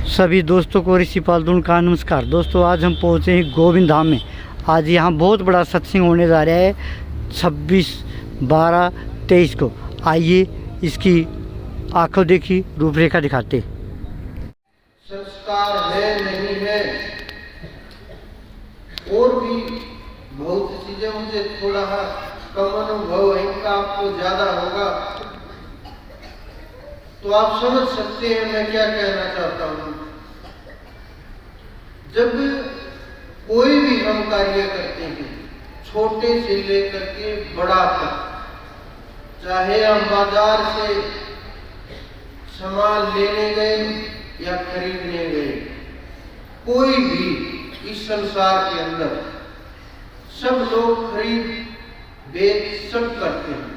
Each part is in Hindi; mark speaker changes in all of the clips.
Speaker 1: सभी दोस्तों को ऋषि पालतून का नमस्कार। दोस्तों आज हम पहुँचे हैं गोविंद धाम में। आज यहाँ बहुत बड़ा सत्संग होने जा रहा है 26/12/23 को। आइए इसकी आंखों देखी रूपरेखा दिखाते।
Speaker 2: संस्कार है नहीं है और भी बहुत चीजें मुझे थोड़ा कम अनुभव है, इनका आपको ज्यादा होगा तो आप समझ सकते हैं मैं क्या कहना चाहता हूं। जब कोई भी हम कार्य करते हैं छोटे से लेकर के बड़ा तक, चाहे हम बाजार से सामान लेने गए या खरीदने गए, कोई भी इस संसार के अंदर सब लोग खरीद बेच सब करते हैं।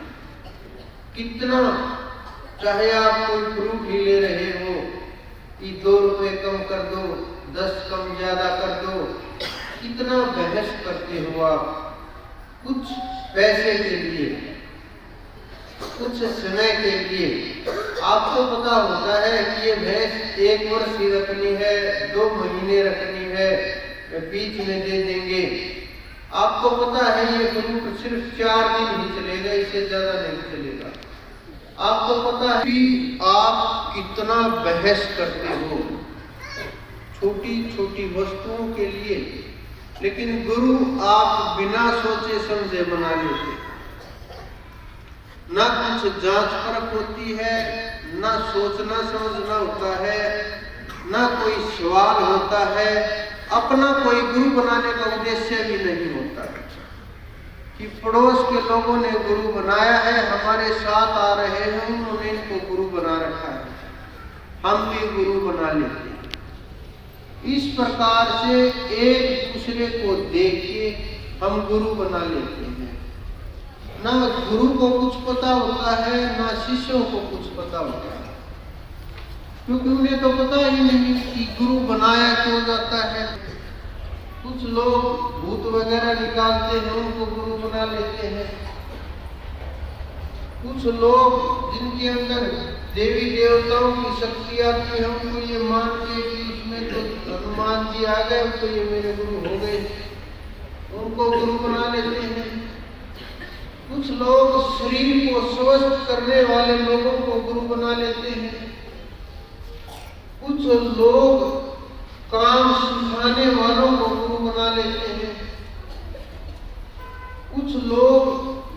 Speaker 2: कितना चाहे आप कोई फ्रूट ही ले रहे हो कि 2 रुपए कम कर दो, 10 कम ज्यादा कर दो, कितना बहस करते हो आप कुछ पैसे के लिए, कुछ समय के लिए। आपको पता होता है कि ये भैंस 1 वर्ष ही रखनी है, 2 महीने रखनी है, बीच में दे देंगे। आपको पता है ये फ्रूट सिर्फ 4 दिन ही चलेगा, इससे ज्यादा नहीं चलेगा। आपको पता है कि आप कितना बहस करते हो छोटी छोटी वस्तुओं के लिए, लेकिन गुरु आप बिना सोचे समझे बना लेते। ना कुछ जांच परख होती है, ना सोचना समझना होता है, ना कोई सवाल होता है, अपना कोई गुरु बनाने का उद्देश्य भी नहीं होता है कि पड़ोस के लोगों ने गुरु बनाया है, हमारे साथ आ रहे हैं, उन्होंने इनको गुरु बना रखा है, हम भी गुरु बना लेते हैं। इस प्रकार से एक दूसरे को देख के हम गुरु बना लेते हैं। ना गुरु को कुछ पता होता है, ना शिष्यों को कुछ पता होता है, क्योंकि उन्हें तो पता ही नहीं कि गुरु बनाया क्यों जाता है। कुछ लोग भूत वगैरह निकालते हैं, उनको गुरु बना लेते हैं। कुछ लोग जिनके अंदर देवी देवताओं की शक्ति आती है, उनको ये मान के कि इसमें तो हनुमान जी आ गए तो ये मेरे गुरु हो गए, उनको गुरु बना लेते हैं। कुछ लोग शरीर को स्वस्थ करने वाले लोगों को गुरु बना लेते हैं। कुछ लोग काम सिखाने वालों को गुरु बना लेते हैं। कुछ लोग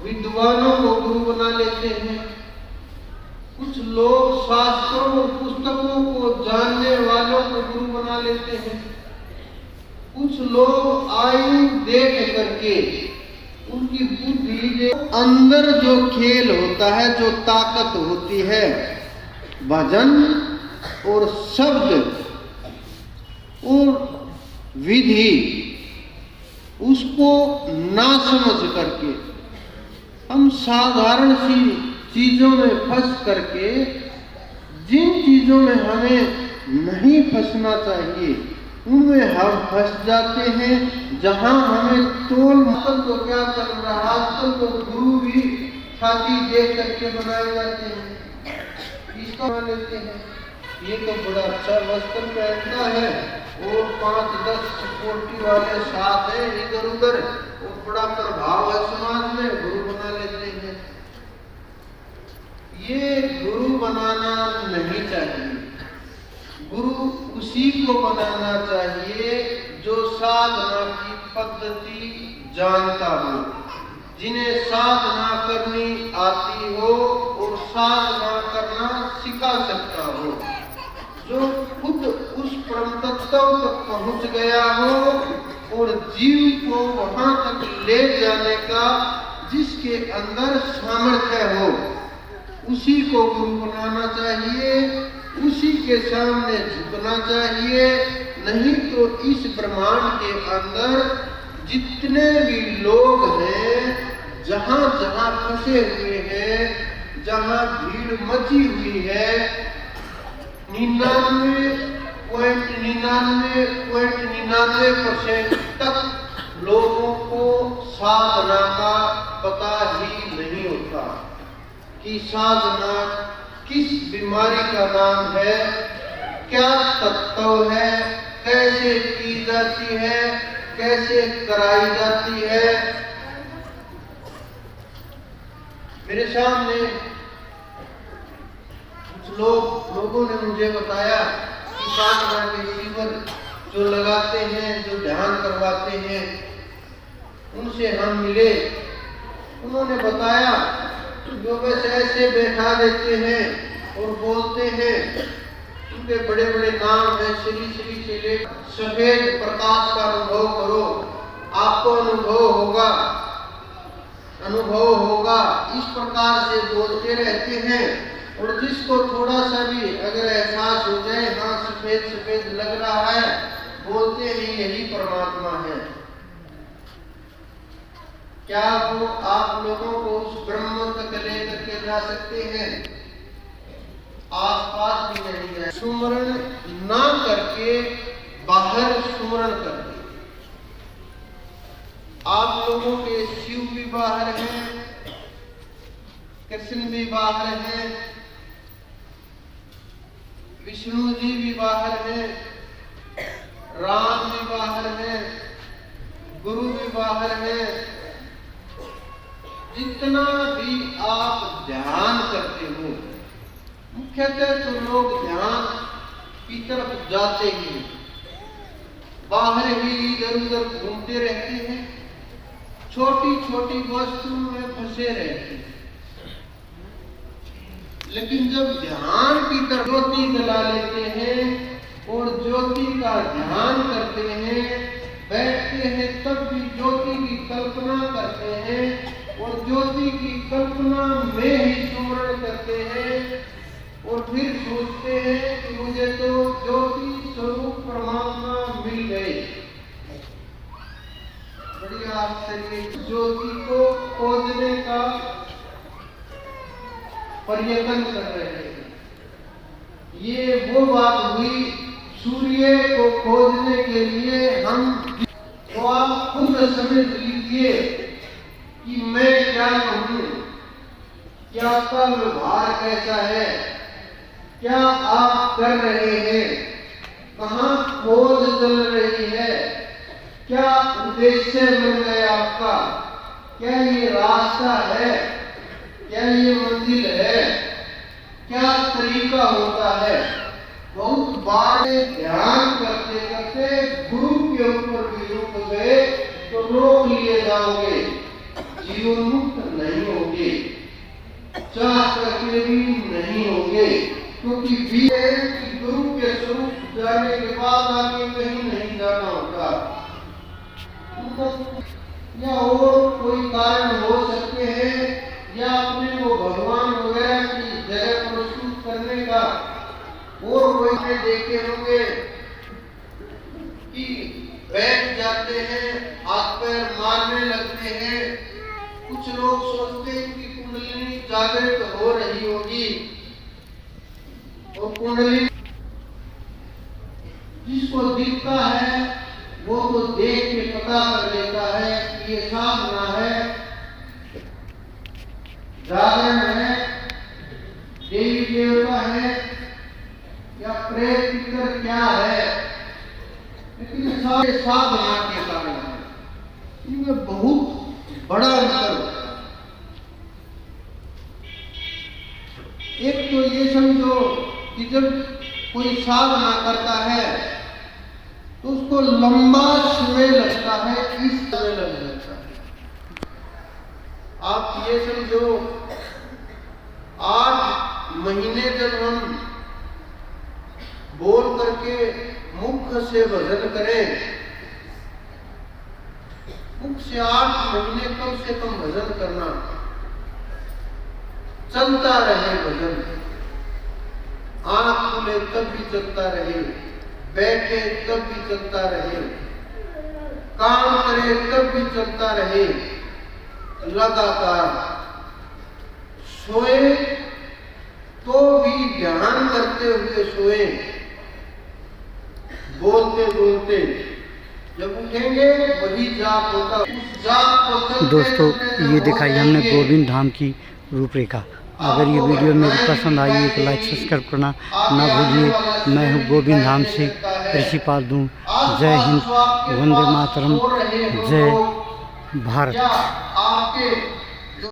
Speaker 2: विद्वानों को गुरु बना लेते हैं। कुछ लोग शास्त्रों और पुस्तकों को जानने वालों को गुरु बना लेते हैं। कुछ लोग आयु देख करके उनकी बुद्धि जो अंदर जो खेल होता है, जो ताकत होती है, भजन और शब्द और विधि, उसको ना समझ करके हम साधारण सी चीजों में फंस करके, जिन चीजों में हमें नहीं फंसना चाहिए उनमें हम फंस जाते हैं। जहां हमें तोल आजकल तो क्या चल रहा है, आजकल तो गुरु भी छाती देख करके बनाए जाते हैं, इसको बना लेते हैं। ये तो बड़ा अच्छा वस्त्र पहनता है और 5-10 सिक्योरिटी वाले साथ है इधर उधर, और बड़ा प्रभाव है समाज में, गुरु बना लेते हैं। ये गुरु बनाना नहीं चाहिए। गुरु उसी को बनाना चाहिए जो साधना की पद्धति जानता हो, जिन्हें साधना करनी आती हो और साधना करना सिखा सकता हो, जो खुद उस परम तत्व तक पहुंच गया हो और जीव को वहां तक ले जाने का जिसके अंदर सामर्थ्य हो, उसी को गुरु बनाना चाहिए, उसी के सामने झुकना चाहिए। नहीं तो इस ब्रह्मांड के अंदर जितने भी लोग हैं, जहां जहां फंसे हुए हैं, जहां भीड़ मची हुई है, 99.99% तक लोगों को साधना का पता ही नहीं होता कि साधना किस बीमारी का नाम है, क्या तत्व है, कैसे की जाती है, कैसे कराई जाती है। मेरे सामने कुछ लोगों ने मुझे बताया कि साधना के शिविर जो लगाते हैं, जो ध्यान करवाते हैं, उनसे हम मिले। उन्होंने बताया जो बस ऐसे बैठा देते हैं और बोलते हैं, उनके बड़े बड़े नाम है, श्री श्री से ले सफेद प्रकाश का अनुभव करो, आपको अनुभव होगा, इस प्रकार से बोलते रहते हैं। और जिसको थोड़ा सा भी अगर एहसास हो जाए, हाँ सफेद सफेद लग रहा है, बोलते हैं यही परमात्मा है। क्या वो आप लोगों को उस ब्रह्म तक ले करके जा सकते हैं? आसपास भी नहीं है। सुमरण ना करके बाहर सुमरण करके। आप लोगों के शिव भी बाहर हैं, कृष्ण भी बाहर हैं, विष्णु जी भी बाहर हैं, राम भी बाहर हैं, गुरु भी बाहर हैं। जितना भी आप ध्यान करते हो, मुख्यतः तो लोग ध्यान की तरफ जाते ही बाहर ही इधर उधर घूमते रहते हैं, छोटी छोटी वस्तुओं में फंसे रहते हैं। लेकिन जब ध्यान की तरफ ज्योति जला लेते हैं और ज्योति का ध्यान करते हैं, बैठते हैं, तब भी ज्योति की कल्पना करते हैं और ज्योति की कल्पना में ही सुमरण करते हैं और फिर सोचते हैं कि मुझे तो ज्योति स्वरूप परमात्मा मिल गए। बड़ी आश्चर्य, ज्योति को खोजने का प्रयत्न कर रहे हैं। ये वो बात हुई, सूर्य को खोजने के लिए हम, तो आप खुद समझ लीजिए कि मैं क्या कहूँ, क्या आपका व्यवहार कैसा है, क्या आप कर रहे हैं, कहाँ खोज चल रही है, क्या उद्देश्य बन गया आपका, क्या ये रास्ता है, क्या ये मंजिल है, क्या तरीका होता है। बहुत बार ध्यान करते करते गुरु के ऊपर भी रुक गए तो रोक लिए जाओगे, जीवन मुक्त नहीं होगे, चाह करके भी नहीं होगे, क्योंकि गुरु के स्वरूप जाने के बाद आगे कहीं नहीं जाना होगा। या और कोई कारण हो सकते हैं, या अपने को भगवान वगैरह की जगह प्रस्तुत करने का और कोई ने देखे होंगे कि बैठ जाते हैं, हाथ पैर मारने लगते हैं। कुछ लोग सोचते हैं कि कुंडलिनी जागृत हो रही होगी और कुंडलिनी जिसको दिखता है वो तो देख के पता कर लेता है कि ये साधना है, जागरण है, देवी देवता है या प्रेत पितर क्या है। लेकिन साधना के कारण है, इनमें बहुत बड़ा अंतर होता है। एक तो ये समझो कि जब कोई साधना करता है तो उसको लंबा समय लगता है, इस समय लग जाता है। आप ये समझो 8 महीने जब हम बोल करके मुख से भजन करें, मुख से 8 महीने कम से कम भजन करना, चलता रहे भजन, आंख खुले तब भी चलता रहे, बैठे तब भी चलता रहे, काम करे तब भी चलता रहे, लगातार सोए तो भी ध्यान करते हुए सोए, बोलते बोलते जब उठेंगे वही जाप होता। उस जाप को
Speaker 1: दोस्तों ये दिखाई हमने गोविंद धाम की रूपरेखा। अगर ये वीडियो मेरी पसंद आई एक लाइक सब्सक्राइब करना ना भूलिए। मैं हूँ गोविंद धाम से ऋषिपाल दून। जय हिंद, वंदे मातरम, जय भारत।
Speaker 2: आपके